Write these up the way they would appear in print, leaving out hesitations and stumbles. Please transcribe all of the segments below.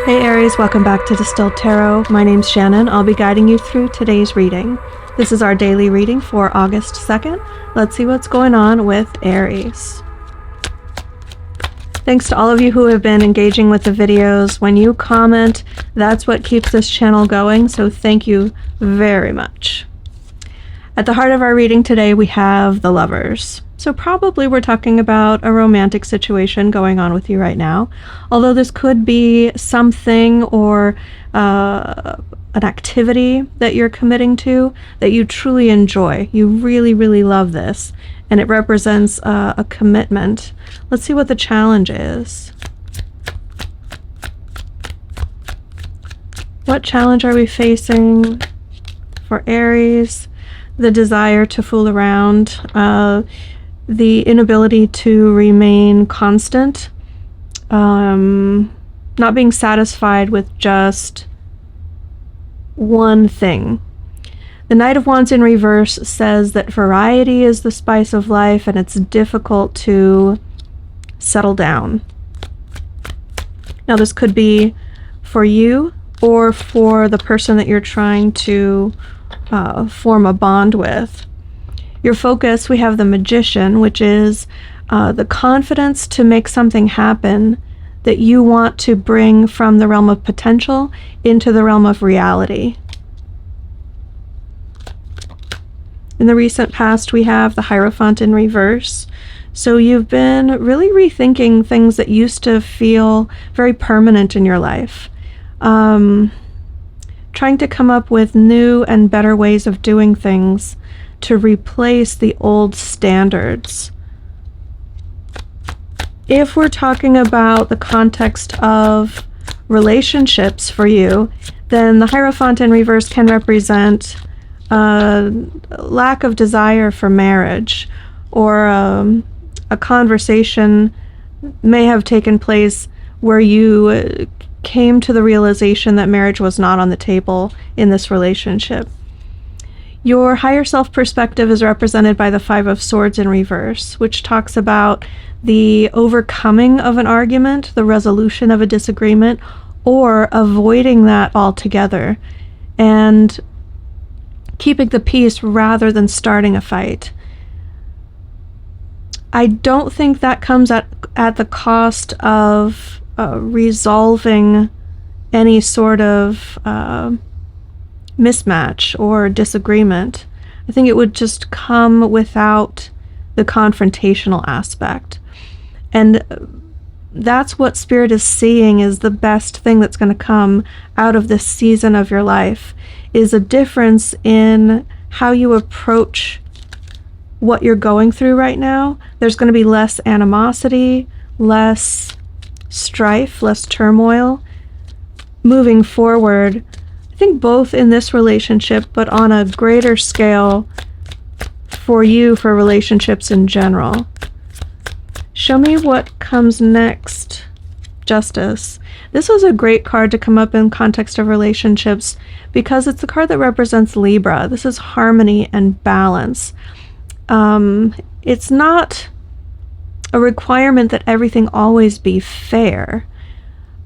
Hey Aries, welcome back to Distilled Tarot. My name's Shannon. I'll be guiding you through today's reading. This is our daily reading for August 2nd. Let's see what's going on with Aries. Thanks to all of you who have been engaging with the videos. When you comment, that's what keeps this channel going, so thank you very much. At the heart of our reading today, we have the Lovers. So probably we're talking about a romantic situation going on with you right now, although this could be something or an activity that you're committing to that you truly enjoy. You really, really love this, and it represents a commitment. Let's see what the challenge is. What challenge are we facing for Aries? The desire to fool around, the inability to remain constant, not being satisfied with just one thing. The Knight of Wands in reverse says that variety is the spice of life and it's difficult to settle down. Now this could be for you or for the person that you're trying to form a bond with. Your focus, we have the Magician, which is the confidence to make something happen that you want to bring from the realm of potential into the realm of reality. In the recent past, we have the Hierophant in reverse. So you've been really rethinking things that used to feel very permanent in your life. Trying to come up with new and better ways of doing things to replace the old standards. If we're talking about the context of relationships for you, then the Hierophant in reverse can represent a lack of desire for marriage, or a conversation may have taken place where you came to the realization that marriage was not on the table in this relationship. Your higher self perspective is represented by the Five of Swords in reverse, which talks about the overcoming of an argument, the resolution of a disagreement, or avoiding that altogether, and keeping the peace rather than starting a fight. I don't think that comes at the cost of resolving any sort of mismatch or disagreement. I think it would just come without the confrontational aspect. And that's what Spirit is seeing is the best thing that's going to come out of this season of your life, is a difference in how you approach what you're going through right now. There's going to be less animosity, less strife, less turmoil moving forward. I think both in this relationship, but on a greater scale for you, for relationships in general. Show me what comes next. Justice. This was a great card to come up in context of relationships because it's the card that represents Libra. This is harmony and balance. It's not a requirement that everything always be fair,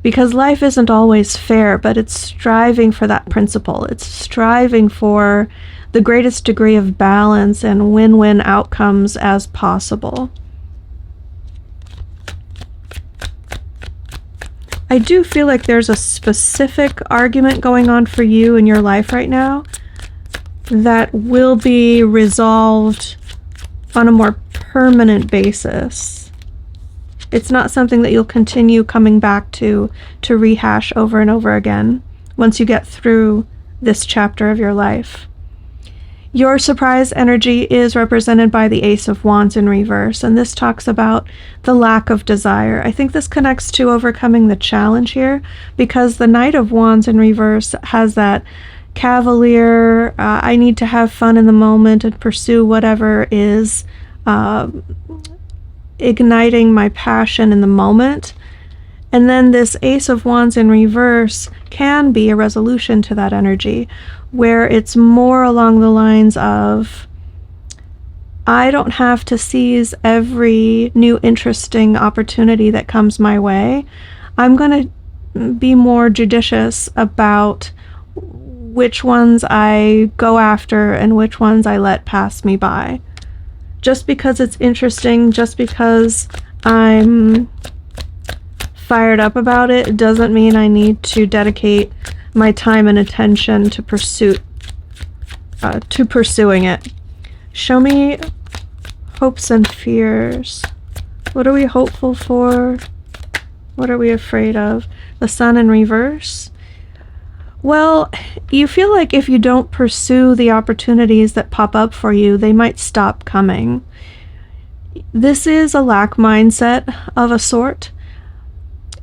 because life isn't always fair, but it's striving for that principle. It's striving for the greatest degree of balance and win-win outcomes as possible. I do feel like there's a specific argument going on for you in your life right now that will be resolved on a more permanent basis. It's not something that you'll continue coming back to rehash over and over again once you get through this chapter of your life. Your surprise energy is represented by the Ace of Wands in reverse, and this talks about the lack of desire. I think this connects to overcoming the challenge here, because the Knight of Wands in reverse has that cavalier, I need to have fun in the moment and pursue whatever is igniting my passion in the moment. And then this Ace of Wands in reverse can be a resolution to that energy, where it's more along the lines of, I don't have to seize every new interesting opportunity that comes my way. I'm going to be more judicious about which ones I go after and which ones I let pass me by. Just because it's interesting, just because I'm fired up about it, doesn't mean I need to dedicate my time and attention to pursuing it. Show me hopes and fears. What are we hopeful for? What are we afraid of? The Sun in reverse. Well, you feel like if you don't pursue the opportunities that pop up for you, they might stop coming. This is a lack mindset of a sort.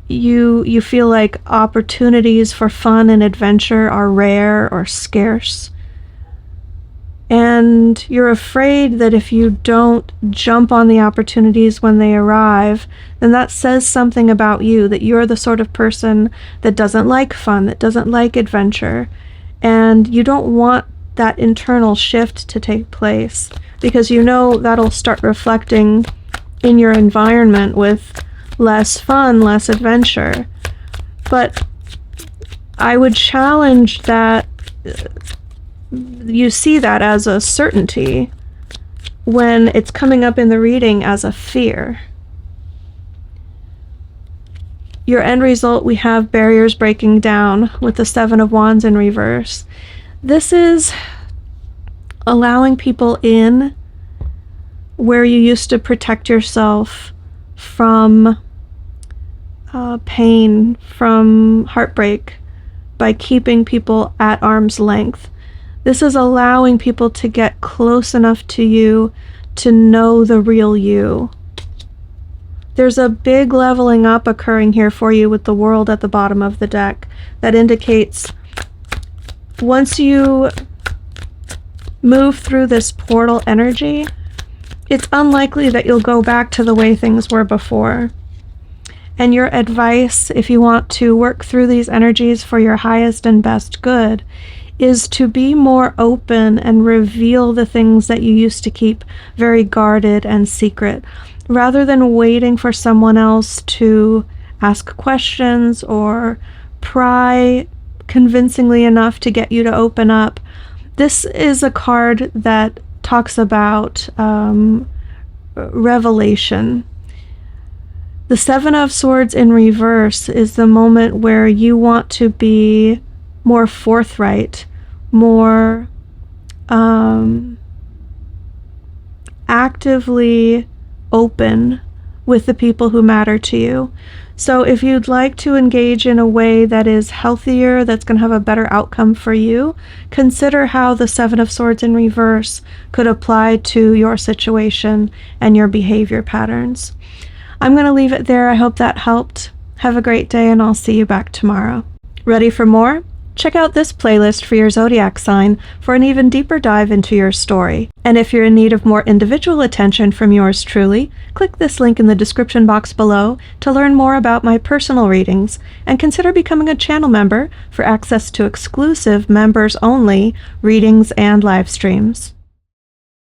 You feel like opportunities for fun and adventure are rare or scarce. And you're afraid that if you don't jump on the opportunities when they arrive, then that says something about you, that you're the sort of person that doesn't like fun, that doesn't like adventure. And you don't want that internal shift to take place, because you know that'll start reflecting in your environment with less fun, less adventure. But I would challenge that you see that as a certainty when it's coming up in the reading as a fear. Your end result, we have barriers breaking down with the Seven of Wands in reverse. This is allowing people in where you used to protect yourself from pain, from heartbreak, by keeping people at arm's length. This is allowing people to get close enough to you to know the real you. There's a big leveling up occurring here for you with the World at the bottom of the deck. That indicates once you move through this portal energy, it's unlikely that you'll go back to the way things were before. And your advice, if you want to work through these energies for your highest and best good, is to be more open and reveal the things that you used to keep very guarded and secret, rather than waiting for someone else to ask questions or pry convincingly enough to get you to open up. This is a card that talks about revelation. The Seven of Swords in reverse is the moment where you want to be more forthright, more actively open with the people who matter to you. So if you'd like to engage in a way that is healthier, that's going to have a better outcome for you, consider how the Seven of Swords in reverse could apply to your situation and your behavior patterns. I'm going to leave it there. I hope that helped. Have a great day, and I'll see you back tomorrow. Ready for more? Check out this playlist for your zodiac sign for an even deeper dive into your story. And if you're in need of more individual attention from yours truly, click this link in the description box below to learn more about my personal readings, and consider becoming a channel member for access to exclusive members-only readings and live streams.